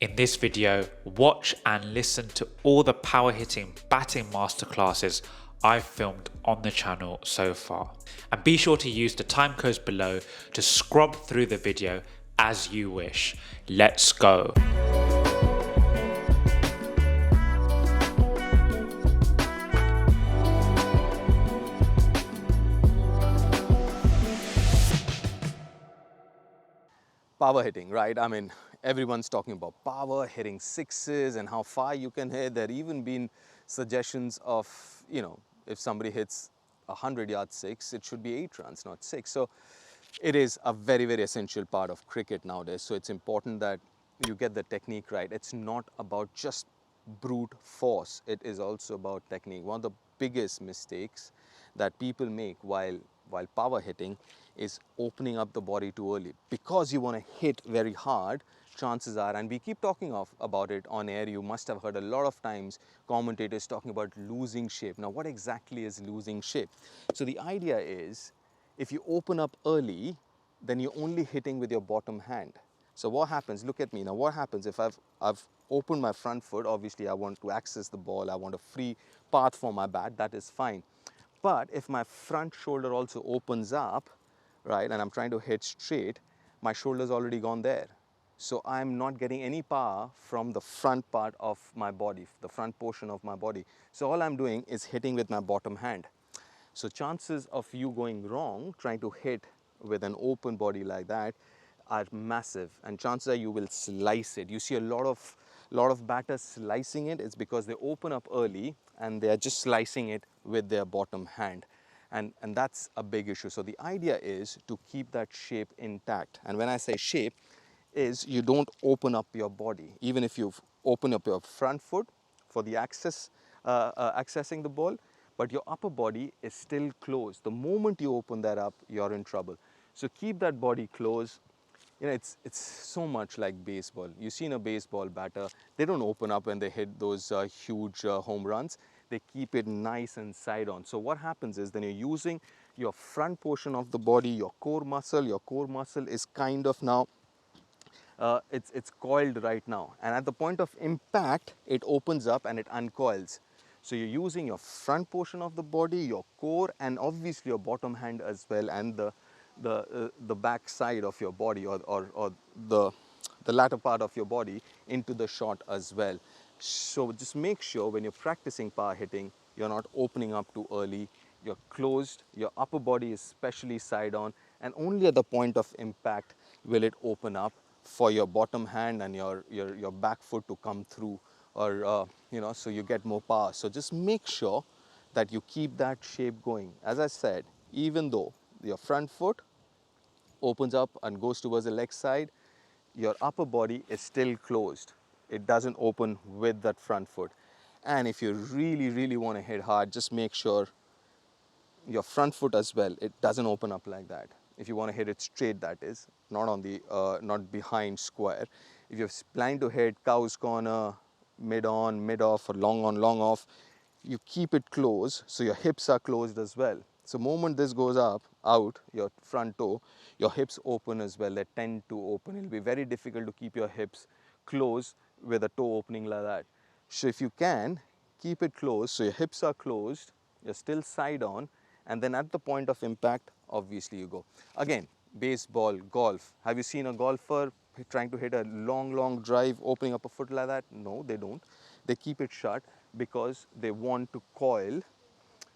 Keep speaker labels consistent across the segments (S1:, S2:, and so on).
S1: In this video, watch and listen to all the power hitting batting masterclasses I've filmed on the channel so far. And be sure to use the timecodes below to scrub through the video as you wish. Let's go.
S2: Power hitting, right? I mean, everyone's talking about power, hitting sixes and how far you can hit. There have even been suggestions of, if somebody hits a 100-yard six, it should be 8 runs, not 6. So it is a very, very essential part of cricket nowadays. So it's important that you get the technique right. It's not about just brute force. It is also about technique. One of the biggest mistakes that people make while power hitting is opening up the body too early. Because you want to hit very hard, chances are, and we keep talking about it on air, you must have heard a lot of times commentators talking about losing shape. Now, what exactly is losing shape? So the idea is, if you open up early, then you're only hitting with your bottom hand. So what happens, look at me, now what happens if I've opened my front foot, obviously I want to access the ball, I want a free path for my bat, that is fine. But if my front shoulder also opens up, right, and I'm trying to hit straight, my shoulder's already gone there. So I'm not getting any power from the front part of my body, the front portion of my body. So all I'm doing is hitting with my bottom hand. So chances of you going wrong, trying to hit with an open body like that, are massive, and chances are you will slice it. You see a lot of batters slicing it. It's because they open up early and they are just slicing it with their bottom hand. And that's a big issue. So the idea is to keep that shape intact. And when I say shape, is you don't open up your body. Even if you've opened up your front foot for the accessing the ball, but your upper body is still closed. The moment you open that up, you're in trouble. So keep that body closed. It's so much like baseball. You've seen a baseball batter, they don't open up when they hit those huge home runs. They keep it nice and side on. So what happens is then you're using your front portion of the body, your core muscle. Your core muscle is kind of now, it's coiled right now. And at the point of impact, it opens up and it uncoils. So you're using your front portion of the body, your core, and obviously your bottom hand as well, and the back side of your body, or the latter part of your body into the shot as well. So just make sure when you're practicing power hitting, you're not opening up too early, you're closed, your upper body is specially side on, and only at the point of impact will it open up for your bottom hand and your back foot to come through, or so you get more power. So just make sure that you keep that shape going. As I said, even though your front foot opens up and goes towards the leg side, your upper body is still closed. It doesn't open with that front foot. And if you really, really want to hit hard, just make sure your front foot as well, it doesn't open up like that. If you want to hit it straight, that is, not on the not behind square. If you're planning to hit cow's corner, mid on, mid off, or long on, long off, you keep it closed so your hips are closed as well. So moment this goes out, your front toe, your hips open as well. They tend to open. It'll be very difficult to keep your hips closed with a toe opening like that. So if you can, keep it closed so your hips are closed, you're still side on, and then at the point of impact, obviously you go. Again, baseball, golf. Have you seen a golfer trying to hit a long drive, opening up a foot like that? No, they don't. They keep it shut because they want to coil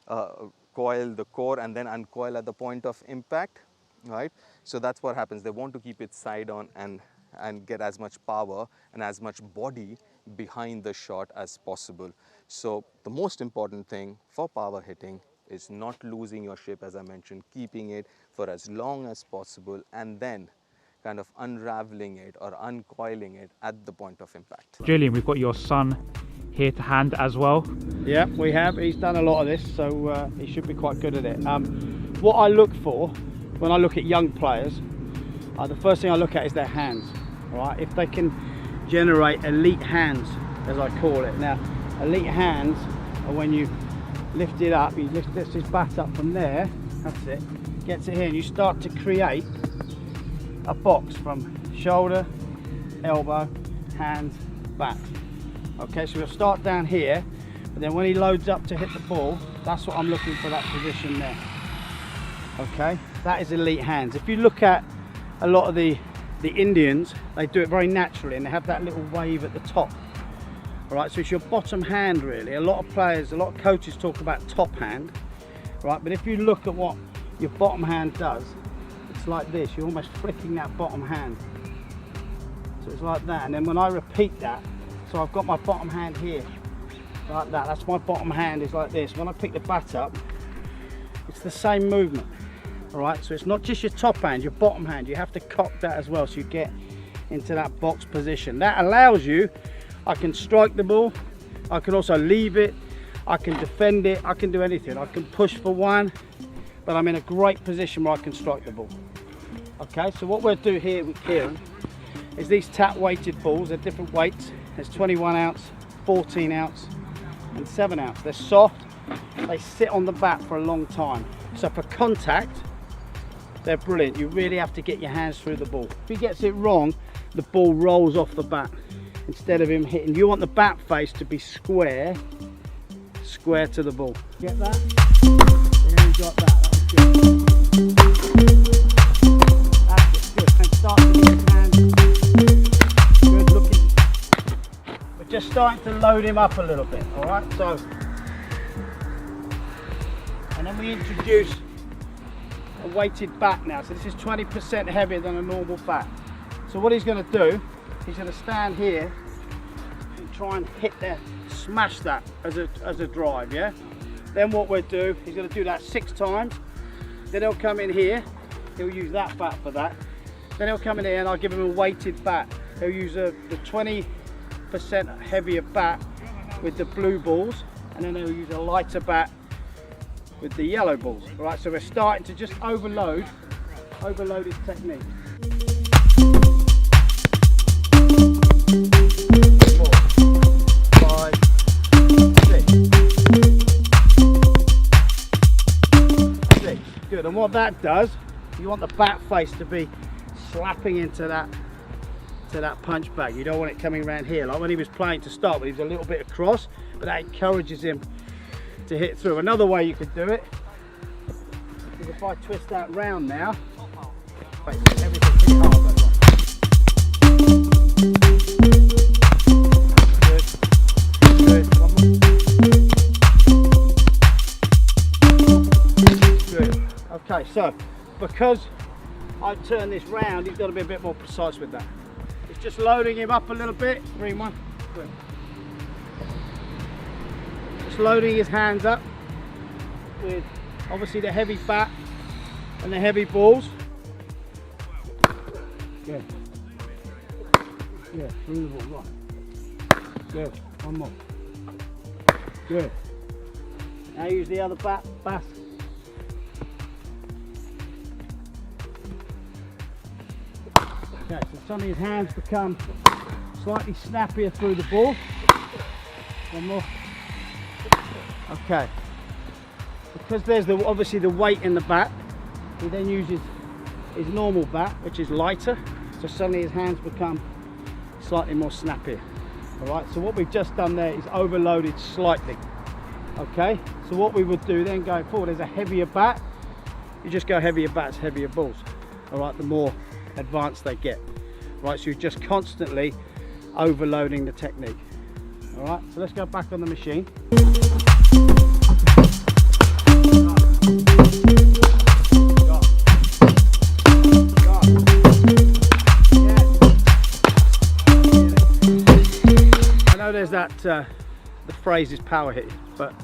S2: the core and then uncoil at the point of impact, right? So that's what happens. They want to keep it side on and get as much power and as much body behind the shot as possible. So the most important thing for power hitting is not losing your shape, as I mentioned, keeping it for as long as possible, and then kind of unraveling it or uncoiling it at the point of impact.
S1: Julian, we've got your son here to hand as well.
S3: Yeah, we have. He's done a lot of this, so he should be quite good at it. What I look for when I look at young players, the first thing I look at is their hands. Right? If they can generate elite hands, as I call it. Now, elite hands are when you lift it up, you lift this bat up from there, that's it, gets it here, and you start to create a box from shoulder, elbow, hands, bat. Okay, so we'll start down here, but then when he loads up to hit the ball, that's what I'm looking for, that position there. Okay, that is elite hands. If you look at a lot of the Indians, they do it very naturally and they have that little wave at the top. All right, so it's your bottom hand really. A lot of players, a lot of coaches talk about top hand, right? But if you look at what your bottom hand does, it's like this. You're almost flicking that bottom hand. So it's like that, and then when I repeat that, so I've got my bottom hand here, like that. That's my bottom hand is like this. When I pick the bat up, it's the same movement. All right, so it's not just your top hand, your bottom hand. You have to cock that as well, so you get into that box position. That allows you, I can strike the ball, I can also leave it, I can defend it, I can do anything. I can push for one, but I'm in a great position where I can strike the ball. Okay, so what we'll do here with Kieran is these tap weighted balls. They're different weights. There's 21 ounce, 14 ounce and 7 ounce. They're soft, they sit on the bat for a long time. So for contact, they're brilliant. You really have to get your hands through the ball. If he gets it wrong, the ball rolls off the bat instead of him hitting. You want the bat face to be square to the ball. Get that? There you got that. That's good. That's it, good. And start to get his hands good looking. We're just starting to load him up a little bit, all right? So, and then we introduce a weighted bat now. So this is 20% heavier than a normal bat. So what he's going to do, he's going to stand here and try and hit there, smash that as a drive, yeah? Then what we'll do, he's going to do that 6 times. Then he'll come in here, he'll use that bat for that. Then he'll come in here and I'll give him a weighted bat. He'll use the 20% heavier bat with the blue balls, and then he'll use a lighter bat with the yellow balls. All right, so we're starting to just overload his technique. 4, 5, 6. Good, and what that does, you want the bat face to be slapping into that punch bag. You don't want it coming around here. Like when he was playing to start with, he was a little bit across, but that encourages him to hit through. Another way you could do it is if I twist that round now. Wait, everything hit hard, good. One more. Good. Okay, so because I turn this round, he's got to be a bit more precise with that. It's just loading him up a little bit. 3, 1. Good. Just loading his hands up with obviously the heavy bat and the heavy balls. Good. Yeah, through the ball, right. Good. One more. Good. Now use the other bat. Okay, so suddenly his hands become slightly snappier through the ball. One more. Okay. Because there's obviously the weight in the bat, he then uses his normal bat, which is lighter, so suddenly his hands become slightly more snappier. Alright, so what we've just done there is overloaded slightly. Okay, so what we would do then going forward is a heavier bat, you just go heavier bats, heavier balls. Alright, the more advanced they get. Right, so you're just constantly overloading the technique. Alright, so let's go back on the machine. There's that the phrase is power hitting, but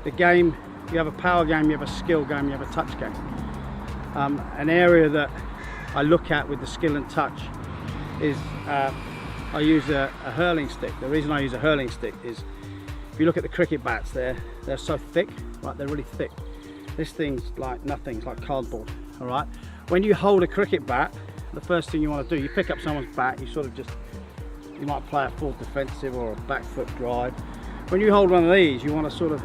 S3: the game, you have a power game, you have a skill game, you have a touch game. An area that I look at with the skill and touch is I use a hurling stick. The reason I use a hurling stick is if you look at the cricket bats, they're so thick, right? They're really thick. This thing's like nothing, it's like cardboard. All right, when you hold a cricket bat, the first thing you want to do, you pick up someone's bat, you sort of just, you might play a full defensive or a back foot drive. When you hold one of these, you want to sort of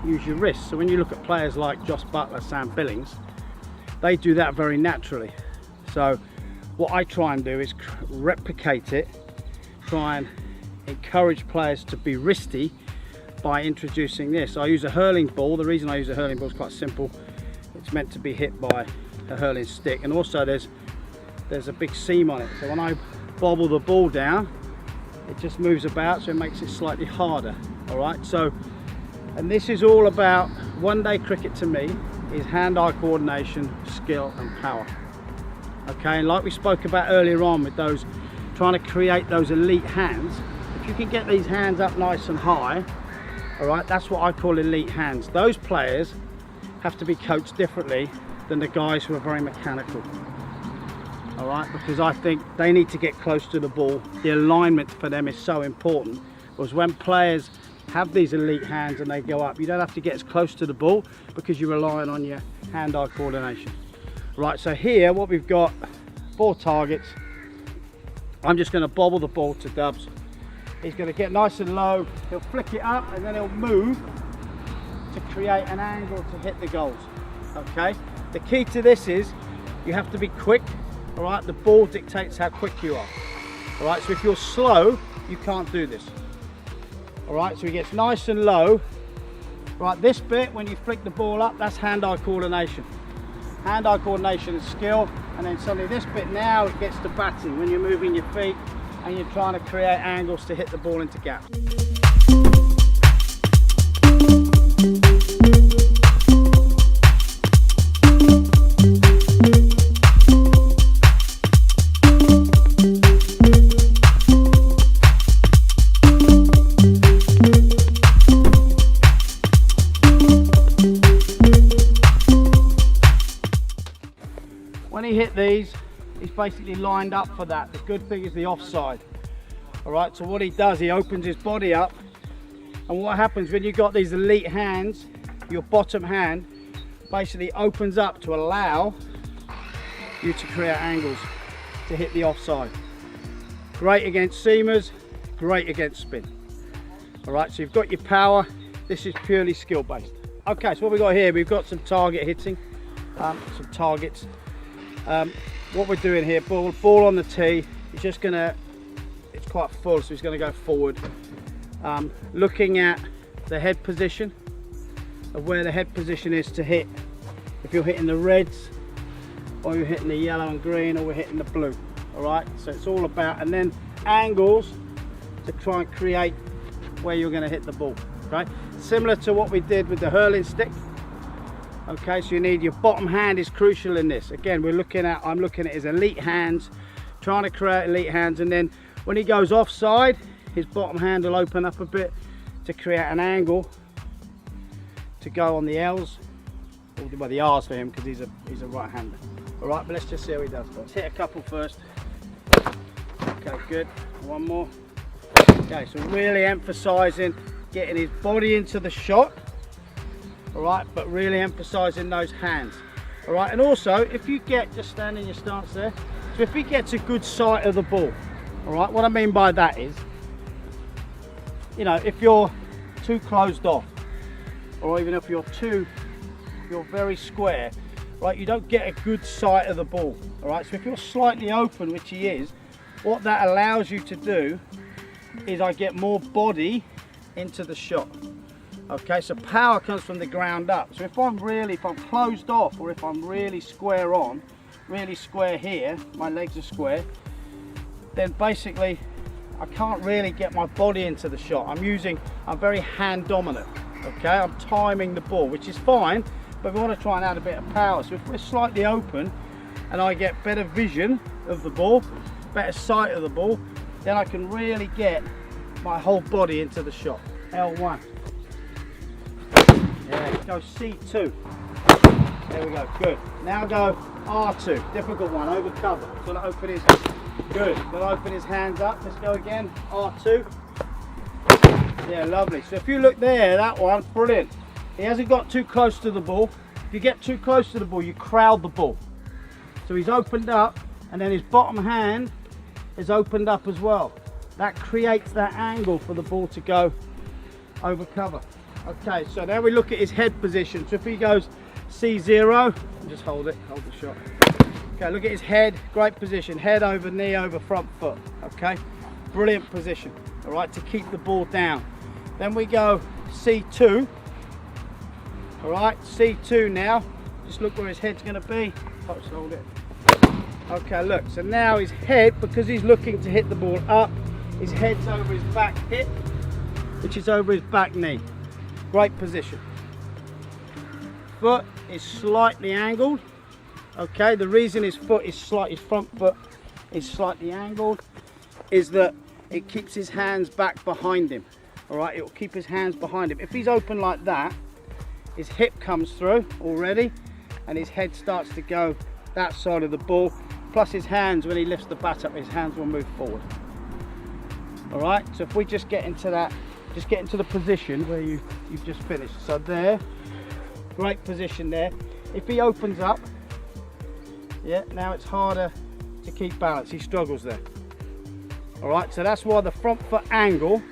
S3: use your wrist. So when you look at players like Josh Buttler, Sam Billings, they do that very naturally. So what I try and do is replicate it try and encourage players to be wristy by introducing this. I use a hurling ball. The reason I use a hurling ball is quite simple. It's meant to be hit by a hurling stick, and also there's a big seam on it, so when I bobble the ball down, it just moves about, so it makes it slightly harder. All right, so, and this is all about one day cricket to me is hand-eye coordination, skill and power. Okay, and like we spoke about earlier on with those, trying to create those elite hands, if you can get these hands up nice and high, all right, that's what I call elite hands. Those players have to be coached differently than the guys who are very mechanical. All right, because I think they need to get close to the ball. The alignment for them is so important, because when players have these elite hands and they go up, you don't have to get as close to the ball because you're relying on your hand-eye coordination. Right, so here what we've got, 4 targets. I'm just going to bobble the ball to Dubs. He's going to get nice and low, he'll flick it up and then he'll move to create an angle to hit the goals. Okay, the key to this is you have to be quick. All right, the ball dictates how quick you are. All right, so if you're slow, you can't do this. All right, so he gets nice and low. Right, this bit, when you flick the ball up, that's hand-eye coordination. Hand-eye coordination is skill, and then suddenly this bit now, it gets to batting when you're moving your feet and you're trying to create angles to hit the ball into gaps. When he hit these, he's basically lined up for that. The good thing is the offside. All right, so what he does, he opens his body up, and what happens when you've got these elite hands, your bottom hand basically opens up to allow you to create angles to hit the offside. Great against seamers, great against spin. All right, so you've got your power. This is purely skill based. Okay, so what we've got here, we've got some target hitting, some targets. What we're doing here, ball on the tee, he's just gonna, it's quite full, so he's gonna go forward. Looking at the head position, of where the head position is to hit, if you're hitting the reds, or you're hitting the yellow and green, or we're hitting the blue. All right, so it's all about, and then angles to try and create where you're gonna hit the ball, right? Similar to what we did with the hurling stick. Okay, so you need your bottom hand is crucial in this. Again, I'm looking at his elite hands, trying to create elite hands, and then when he goes offside, his bottom hand will open up a bit to create an angle to go on the L's, or well, the R's for him because he's a right-hander. All right, but let's just see how he does. Let's hit a couple first. Okay, good. One more. Okay, so really emphasising getting his body into the shot. All right, but really emphasising those hands. All right, and also if you get, just stand in your stance there, so if he gets a good sight of the ball, all right, what I mean by that is, you know, if you're too closed off, or even if you're very square, right, you don't get a good sight of the ball. All right, so if you're slightly open, which he is, what that allows you to do is I get more body into the shot. Okay, so power comes from the ground up. So if I'm closed off, or if I'm really square on, really square here, my legs are square, then basically I can't really get my body into the shot. I'm very hand dominant. Okay, I'm timing the ball, which is fine, but we want to try and add a bit of power. So if we're slightly open and I get better vision of the ball, better sight of the ball, then I can really get my whole body into the shot. L1. Yeah, go C2. There we go, good. Now go R2, difficult one, over cover. Gonna open his, good. Gonna open his hands up. Let's go again, R2. Yeah, lovely. So if you look there, that one, brilliant. He hasn't got too close to the ball. If you get too close to the ball, you crowd the ball. So he's opened up, and then his bottom hand is opened up as well. That creates that angle for the ball to go over cover. Okay, so now we look at his head position. So if he goes C0, just hold it, hold the shot. Okay, look at his head, great position. Head over, knee over, front foot. Okay, Brilliant position, all right, to keep the ball down. Then we go C2, all right, C2 now. Just look where his head's going to be. Touch, hold it. Okay, look, so now his head, because he's looking to hit the ball up, his head's over his back hip, which is over his back knee. Great position. Foot is slightly angled. Okay, the reason his front foot is slightly angled is that it keeps his hands back behind him. All right, it will keep his hands behind him. If he's open like that, his hip comes through already, and his head starts to go that side of the ball. Plus his hands, when he lifts the bat up, his hands will move forward. All right, so if we just get into that, just get into the position where you've just finished. So there, great position there. If he opens up, yeah, now it's harder to keep balance. He struggles there. All right, so that's why the front foot angle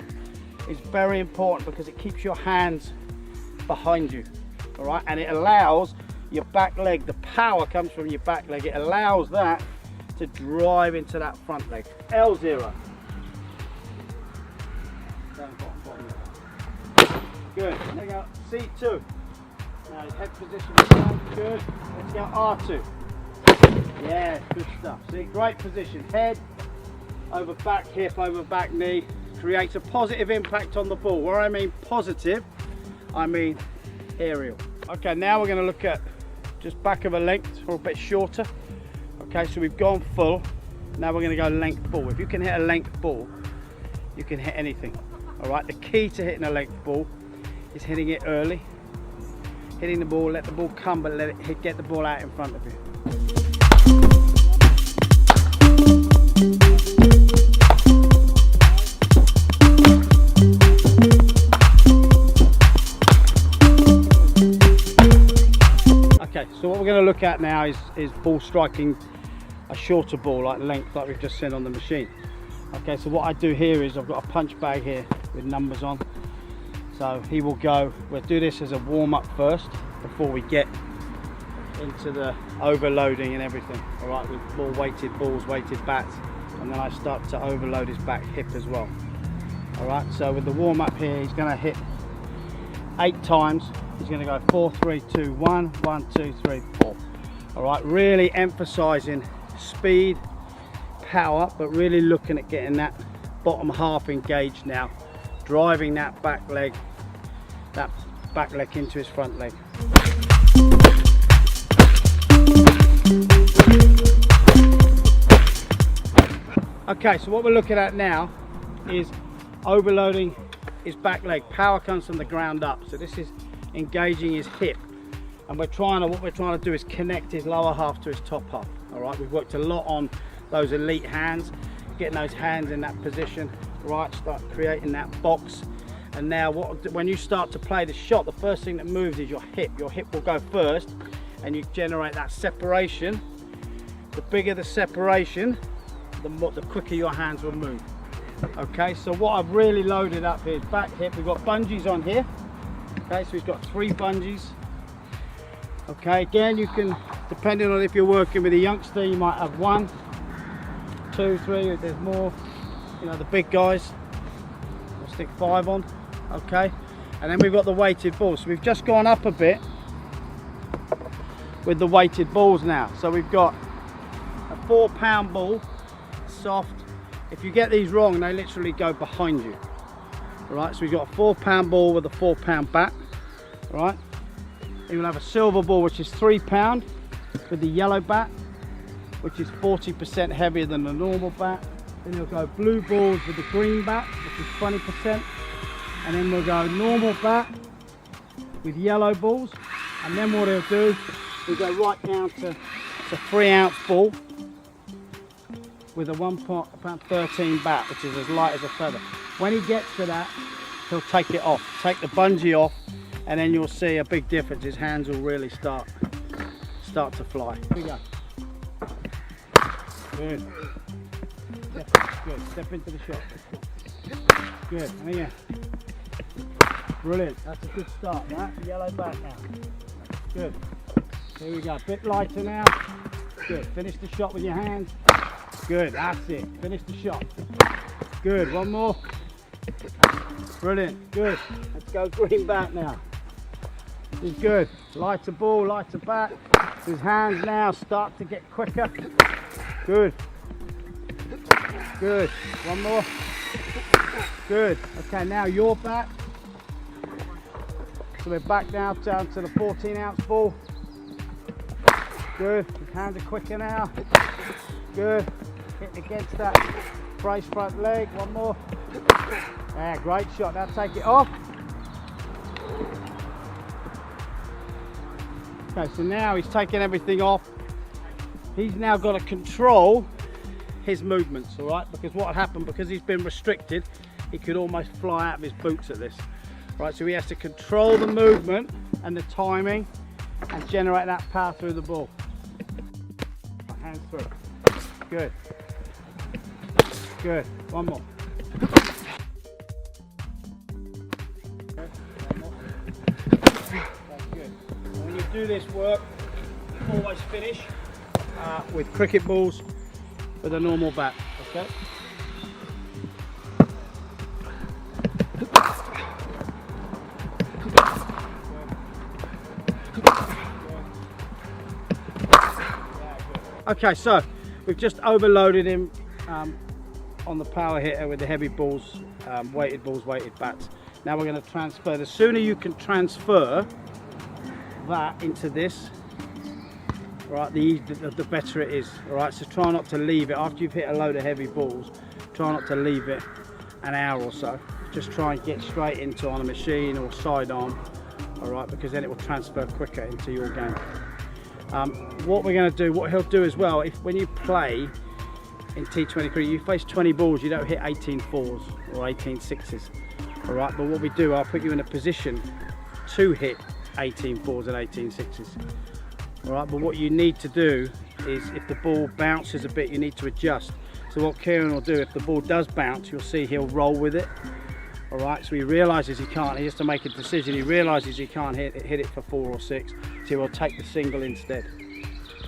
S3: is very important, because it keeps your hands behind you. All right, and it allows your back leg, the power comes from your back leg, it allows that to drive into that front leg. L0. Good. There we go. C2. Now his head position is down. Good. Let's go R2. Yeah, good stuff. See, great position. Head over back hip, over back knee. Creates a positive impact on the ball. Where I mean positive, I mean aerial. Okay, now we're going to look at just back of a length, or a bit shorter. Okay, so we've gone full. Now we're going to go length ball. If you can hit a length ball, you can hit anything. All right, the key to hitting a length ball is hitting it early. Hitting the ball, let the ball come, but let it get the ball out in front of you. Okay, so what we're going to look at now is ball striking a shorter ball, like length, like we've just seen on the machine. Okay, so what I do here is I've got a punch bag here with numbers on. So he will go, we'll do this as a warm-up first before we get into the overloading and everything. All right, with more weighted balls, weighted bats, and then I start to overload his back hip as well. All right, so with the warm-up here, he's going to hit 8 times. He's going to go 4, 3, 2, 1, 1, 2, 3, 4. All right, really emphasizing speed, power, but really looking at getting that bottom half engaged now, driving that back leg into his front leg. Okay, so what we're looking at now is overloading his back leg. Power comes from the ground up, so this is engaging his hip, and what we're trying to do is connect his lower half to his top half. All right, we've worked a lot on those elite hands, getting those hands in that position, right, start creating that box. And now when you start to play the shot, the first thing that moves is your hip. Your hip will go first, and you generate that separation. The bigger the separation, the quicker your hands will move. Okay, so what I've really loaded up here is back hip. We've got bungees on here. Okay, so we've got 3 bungees. Okay, again, you can, depending on if you're working with a youngster, you might have 1, 2, 3, if there's more, you know, the big guys, we'll stick 5 on. Okay, and then we've got the weighted balls. So we've just gone up a bit with the weighted balls now. So we've got a 4-pound ball, soft. If you get these wrong, they literally go behind you. All right, so we've got a 4-pound ball with a 4-pound bat. All right, then we'll have a silver ball, which is 3 pound, with the yellow bat, which is 40% heavier than the normal bat. Then you'll go blue balls with the green bat, which is 20%. And then we'll go normal bat with yellow balls. And then what he'll do, we'll go right down to a 3-ounce ball with a 1.13 bat, which is as light as a feather. When he gets to that, he'll take it off, take the bungee off, and then you'll see a big difference. His hands will really start to fly. Here we go. Good. Good. Step into the shot. Good. There you go. Brilliant. That's a good start. Right? Yellow back now. Good. Here we go. Bit lighter now. Good. Finish the shot with your hands. Good. That's it. Finish the shot. Good, one more. Brilliant, good. Let's go green back now. This is good. Lighter ball, lighter bat. His hands now start to get quicker. Good. Good. One more. Good. Okay, now your bat. So we're back now down to the 14-ounce ball. Good. His hands are quicker now. Good. Hit against that brace front leg. One more. Yeah, great shot. Now take it off. Okay, so now he's taken everything off. He's now got to control his movements, all right? Because what happened, because he's been restricted, he could almost fly out of his boots at this. Right, so he has to control the movement and the timing and generate that power through the ball. Hands through. Good. Good. One more. When you do this work, always finish with cricket balls with a normal bat, okay? Okay, so we've just overloaded him on the power hitter with the heavy balls, weighted bats. Now we're going to transfer. The sooner you can transfer that into this, right, the better it is. All right, so try not to leave it after you've hit a load of heavy balls. Try not to leave it an hour or so. Just try and get straight into on a machine or sidearm. All right, because then it will transfer quicker into your game. What we're going to do, what he'll do as well, when you play in T23, you face 20 balls, you don't hit 18 fours or 18 sixes. All right, but what we do, I'll put you in a position to hit 18 fours and 18 sixes. All right, but what you need to do is, if the ball bounces a bit, you need to adjust. So what Kieran will do, if the ball does bounce, you'll see he'll roll with it. All right, so he realizes he can't, he has to make a decision. He realizes he can't hit it for 4 or 6, so he will take the single instead.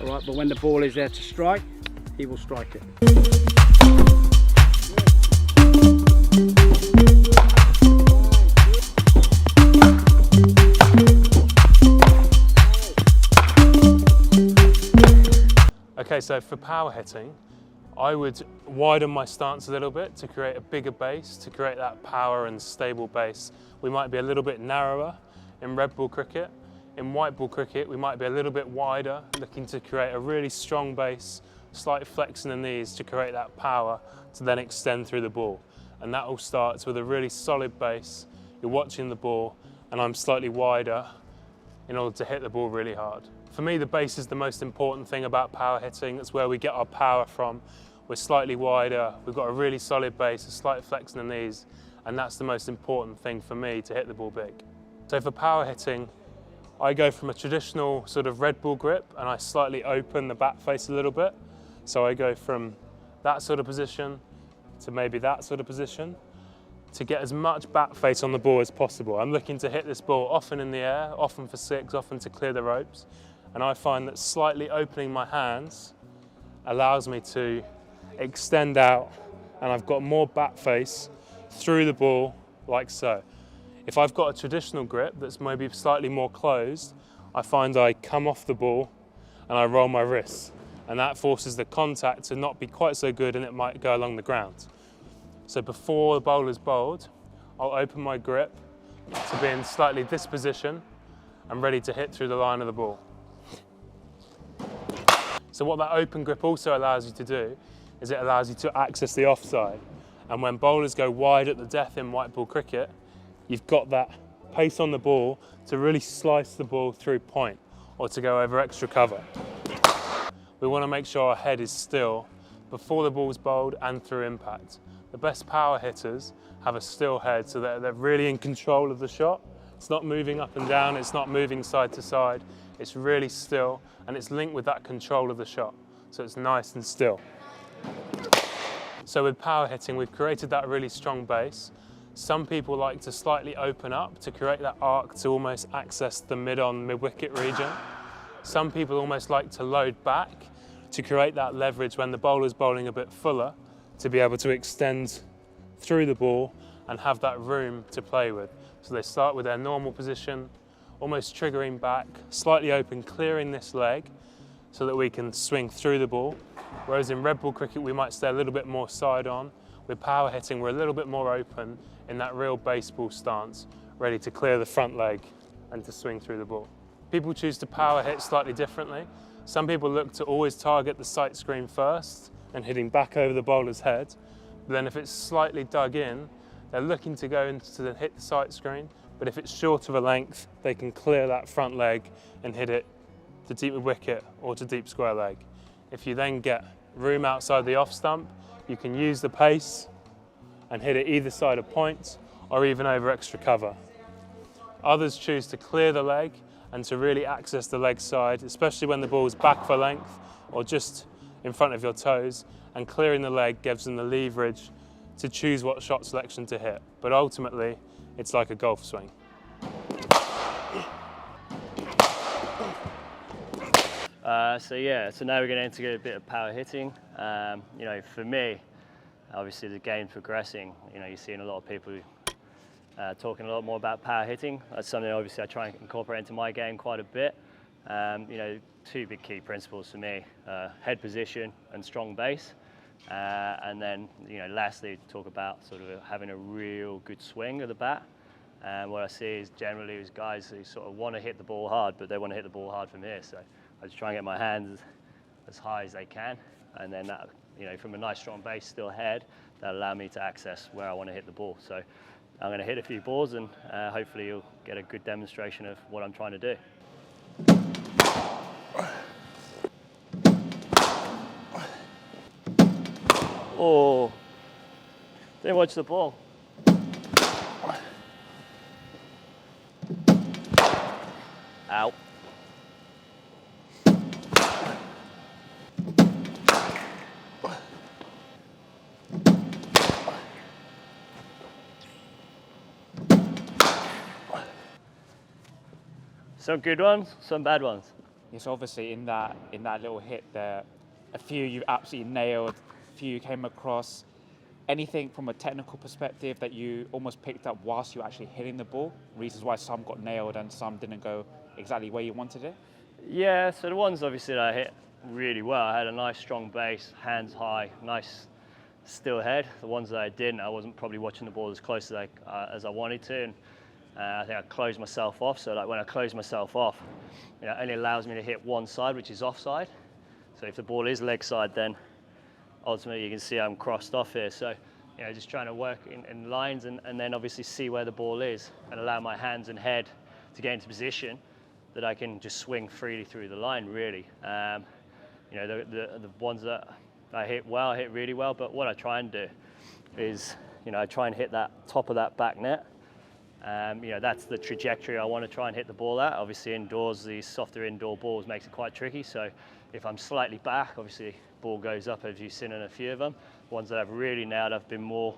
S3: All right, but when the ball is there to strike, he will strike it.
S4: Okay, so for power hitting, I would widen my stance a little bit to create a bigger base, to create that power and stable base. We might be a little bit narrower in red ball cricket. In white ball cricket, we might be a little bit wider, looking to create a really strong base, slight flex in the knees to create that power to then extend through the ball. And that all starts with a really solid base. You're watching the ball, and I'm slightly wider in order to hit the ball really hard. For me, the base is the most important thing about power hitting. That's where we get our power from. We're slightly wider, we've got a really solid base, a slight flex in the knees, and that's the most important thing for me to hit the ball big. So for power hitting, I go from a traditional sort of red ball grip and I slightly open the bat face a little bit. So I go from that sort of position to maybe that sort of position to get as much bat face on the ball as possible. I'm looking to hit this ball often in the air, often for 6, often to clear the ropes. And I find that slightly opening my hands allows me to extend out, and I've got more bat face through the ball like so. If I've got a traditional grip that's maybe slightly more closed, I find I come off the ball and I roll my wrists, and that forces the contact to not be quite so good, and it might go along the ground. So before the bowler's bowled, I'll open my grip to be in slightly this position and ready to hit through the line of the ball. So what that open grip also allows you to do is it allows you to access the offside. And when bowlers go wide at the death in white ball cricket, you've got that pace on the ball to really slice the ball through point or to go over extra cover. We want to make sure our head is still before the ball's bowled and through impact. The best power hitters have a still head so that they're really in control of the shot. It's not moving up and down, it's not moving side to side. It's really still, and it's linked with that control of the shot. So it's nice and still. So with power hitting, we've created that really strong base. Some people like to slightly open up to create that arc to almost access the mid-on, mid-wicket region. Some people almost like to load back to create that leverage when the bowler's bowling a bit fuller to be able to extend through the ball and have that room to play with. So they start with their normal position, almost triggering back, slightly open, clearing this leg so that we can swing through the ball. Whereas in red ball cricket, we might stay a little bit more side on. With power hitting, we're a little bit more open in that real baseball stance, ready to clear the front leg and to swing through the ball. People choose to power hit slightly differently. Some people look to always target the sight screen first and hitting back over the bowler's head. But then if it's slightly dug in, they're looking to go into hit the sight screen, but if it's short of a length, they can clear that front leg and hit it to deep wicket or to deep square leg. If you then get room outside the off stump, you can use the pace and hit it either side of point or even over extra cover. Others choose to clear the leg and to really access the leg side, especially when the ball's back for length or just in front of your toes, and clearing the leg gives them the leverage to choose what shot selection to hit. But ultimately, it's like a golf swing.
S5: So now we're going to integrate a bit of power hitting. You know, for me, obviously the game's progressing. You know, you're seeing a lot of people talking a lot more about power hitting. That's something obviously I try and incorporate into my game quite a bit. You know, two big key principles for me, head position and strong base. And then, you know, lastly, talk about sort of having a real good swing of the bat. And what I see is generally is guys who sort of want to hit the ball hard, but they want to hit the ball hard from here. So I just try and get my hands as high as they can. And then that, you know, from a nice strong base, still head, that allow me to access where I want to hit the ball. So I'm going to hit a few balls and hopefully you'll get a good demonstration of what I'm trying to do. Oh, didn't watch the ball. Out. Some good ones, some bad ones.
S1: Yes, obviously in that little hit there, a few you absolutely nailed, a few you came across. Anything from a technical perspective that you almost picked up whilst you were actually hitting the ball? Reasons why some got nailed and some didn't go exactly where you wanted it?
S5: Yeah, so the ones obviously that I hit really well, I had a nice strong base, hands high, nice still head. The ones that I didn't, I wasn't probably watching the ball as close as I wanted to. And I think I closed myself off. So like when I close myself off, you know, it only allows me to hit one side, which is offside. So if the ball is leg side, then ultimately you can see I'm crossed off here. So, you know, just trying to work in lines and then obviously see where the ball is and allow my hands and head to get into position that I can just swing freely through the line, really. You know, the ones that I hit well, I hit really well, but what I try and do is, you know, I try and hit that top of that back net. You know, that's the trajectory I want to try and hit the ball at. Obviously indoors, these softer indoor balls makes it quite tricky. So if I'm slightly back, obviously ball goes up, as you've seen in a few of them. Ones that I've really nailed, I've been more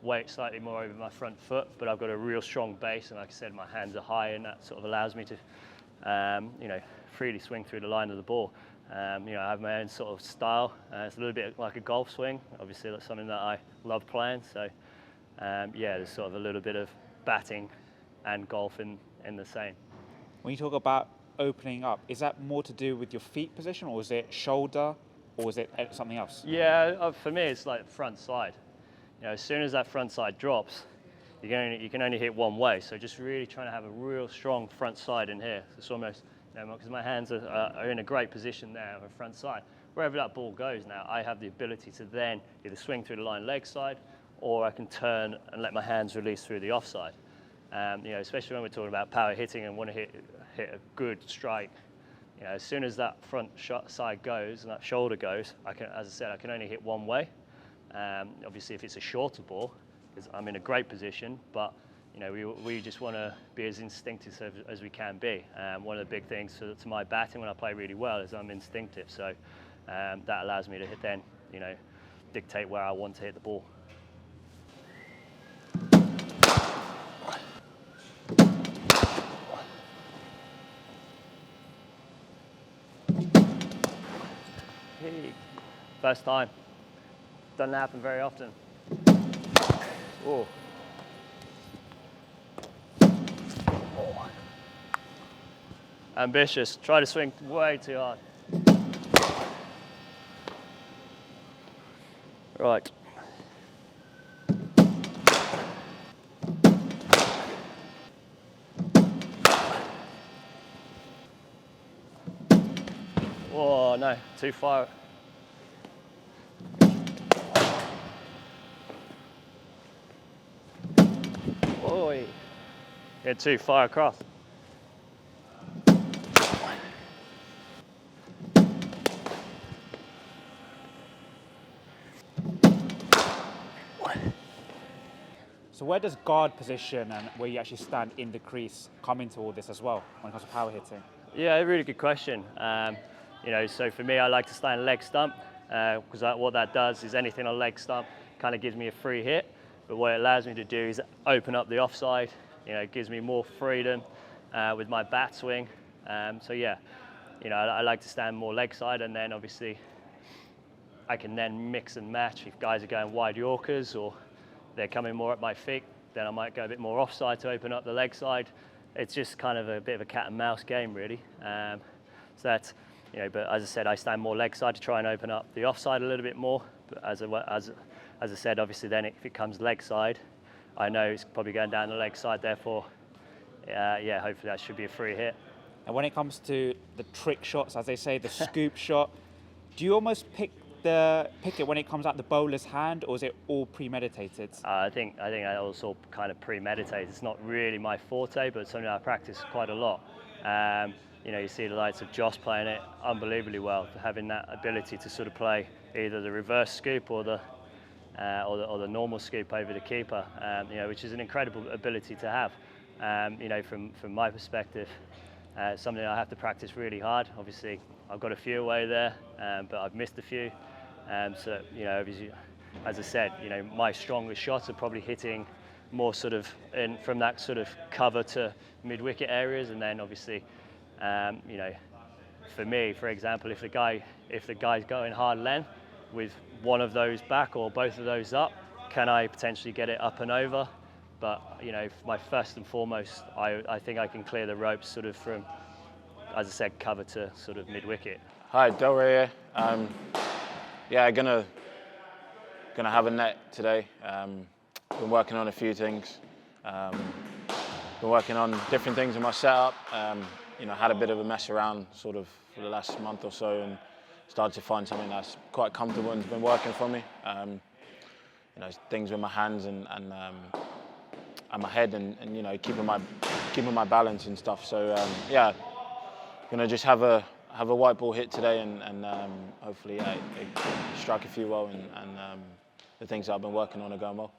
S5: weight slightly more over my front foot, but I've got a real strong base. And like I said, my hands are high and that sort of allows me to, you know, freely swing through the line of the ball. You know, I have my own sort of style. It's a little bit like a golf swing. Obviously that's something that I love playing. So yeah, there's sort of a little bit of batting and golf in the same.
S1: When you talk about opening up, is that more to do with your feet position, or is it shoulder, or is it something else?
S5: Yeah, for me it's like front side. You know, as soon as that front side drops, you can only hit one way. So just really trying to have a real strong front side in here. It's almost, you know, because my hands are in a great position there on the front side. Wherever that ball goes now, I have the ability to then either swing through the line leg side, or I can turn and let my hands release through the offside. You know, especially when we're talking about power hitting and want to hit a good strike. You know, as soon as that front side goes and that shoulder goes, I can, as I said, I can only hit one way. Obviously, if it's a shorter ball, I'm in a great position, but you know, we just want to be as instinctive as we can be. One of the big things to my batting when I play really well is I'm instinctive. So that allows me to then, you know, dictate where I want to hit the ball. Hey, first time. Doesn't happen very often.
S3: Oh.
S5: Ambitious. Try to swing way too hard. Right. Oh no, too far. Oi. Get too far across.
S1: So where does guard position and where you actually stand in the crease come into all this as well when it comes to power hitting?
S5: Yeah, a really good question. You know, so for me, I like to stand leg stump because what that does is anything on leg stump kind of gives me a free hit. But what it allows me to do is open up the offside. You know, it gives me more freedom with my bat swing. So yeah, you know, I like to stand more leg side, and then obviously I can then mix and match. If guys are going wide Yorkers or they're coming more at my feet, then I might go a bit more offside to open up the leg side. It's just kind of a bit of a cat and mouse game, really. So that's, you know, but as I said, I stand more leg side to try and open up the offside a little bit more. But as I said, obviously then if it comes leg side, I know it's probably going down the leg side, therefore, yeah, hopefully that should be a free hit.
S1: And when it comes to the trick shots, as they say, the scoop shot, do you almost pick it when it comes out the bowler's hand, or is it all premeditated?
S5: I think I also kind of premeditate. It's not really my forte, but it's something I practice quite a lot. You know, you see the likes of Josh playing it unbelievably well, having that ability to sort of play either the reverse scoop or the normal scoop over the keeper. You know, which is an incredible ability to have. You know, from my perspective, something I have to practice really hard. Obviously, I've got a few away there, but I've missed a few. So, you know, as I said, you know, my strongest shots are probably hitting more sort of from that sort of cover to mid-wicket areas, and then obviously, you know, for me, for example, if the guy's going hard length with one of those back or both of those up, can I potentially get it up and over? But, you know, my first and foremost, I think I can clear the ropes sort of from, as I said, cover to sort of mid-wicket.
S6: Hi, Delray here. Yeah, gonna have a net today. Been working on a few things. Been working on different things in my setup. You know, had a bit of a mess around sort of for the last month or so, and started to find something that's quite comfortable and's been working for me. You know, things with my hands and my head, and you know, keeping my balance and stuff. So yeah, gonna just have a white ball hit today, and hopefully strike a few well, and the things that I've been working on are going well.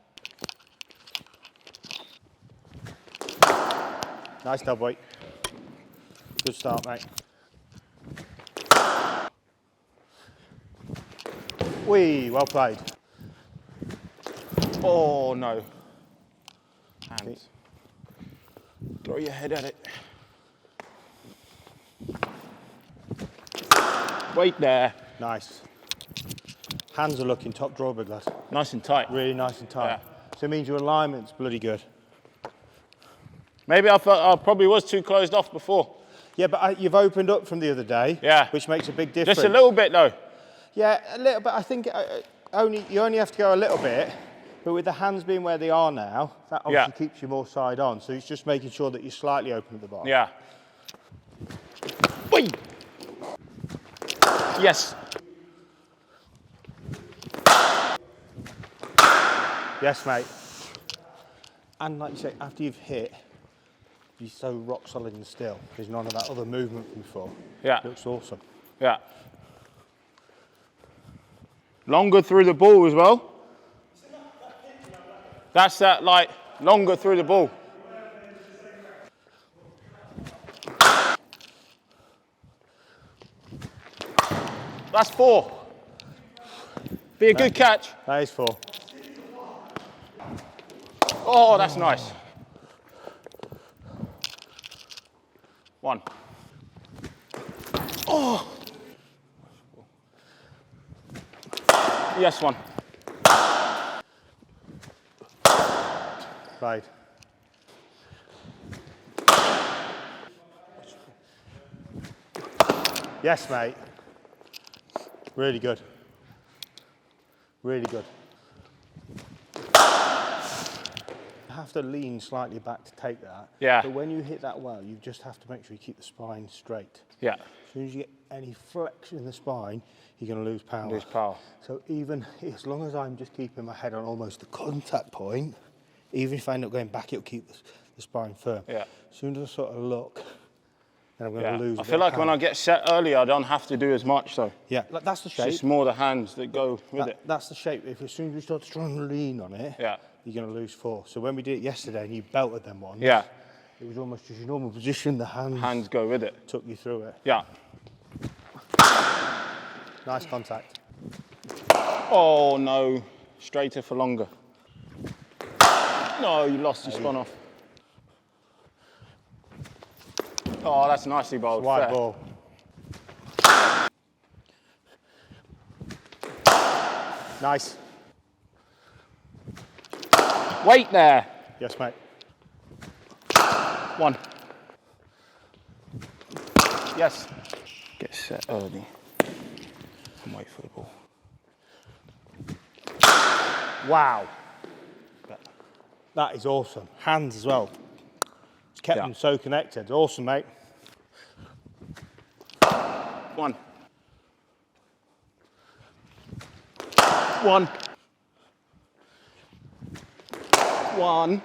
S3: Nice dub, White. Good start, mate. Wee, well played.
S6: Oh no. Hands. Throw your head at it. Wait there.
S3: Nice. Hands are looking top drawer, big lad.
S6: Nice and tight.
S3: Really nice and tight.
S6: Yeah.
S3: So it means your alignment's bloody good.
S6: Maybe I felt I probably was too closed off before.
S3: Yeah, but you've opened up from the other day.
S6: Yeah.
S3: Which makes a big difference.
S6: Just a little bit though.
S3: Yeah, a little bit. I think you only have to go a little bit, but with the hands being where they are now, that obviously keeps you more side on. So it's just making sure that you're slightly open at the bottom.
S6: Yeah. Whee! Yes.
S3: Yes, mate. And like you say, after you've hit, you're so rock solid and still. There's none of that other movement from before.
S6: Yeah.
S3: Looks awesome.
S6: Yeah. Longer through the ball as well. That's that, like, longer through the ball. That's 4. Be a good catch.
S3: That is 4.
S6: Oh, that's nice. 1. Oh. Yes, 1.
S3: Right. Yes, mate. Really good. Really good. You have to lean slightly back to take that.
S6: Yeah.
S3: But when you hit that well, you just have to make sure you keep the spine straight.
S6: Yeah.
S3: As soon as you get any flexion in the spine, you're going to lose power.
S6: Lose power.
S3: So even as long as I'm just keeping my head on almost the contact point, even if I end up going back, it'll keep the spine firm.
S6: Yeah.
S3: As soon as I sort of look, then I'm going to lose.
S6: I feel like when I get set earlier, I don't have to do as much though.
S3: Yeah, like that's the shape.
S6: It's just more the hands that go with it.
S3: That's the shape. If as soon as you start to try and lean on it,
S6: Yeah.
S3: you're going to lose force. So when we did it yesterday and you belted them ones,
S6: Yeah.
S3: it was almost just your normal position. The
S6: Hands go with it.
S3: took you through it.
S6: Yeah.
S3: Nice contact.
S6: Oh no, straighter for longer. No, you lost your spun off. Oh, that's nicely bowled.
S3: Wide
S6: Fair.
S3: ball. Nice.
S6: Wait there.
S3: Yes, mate.
S6: One. Yes. Get set early and wait for the ball.
S3: Wow. That is awesome. Hands as well. It's kept them so connected. Awesome, mate.
S6: One.
S3: One.
S6: One.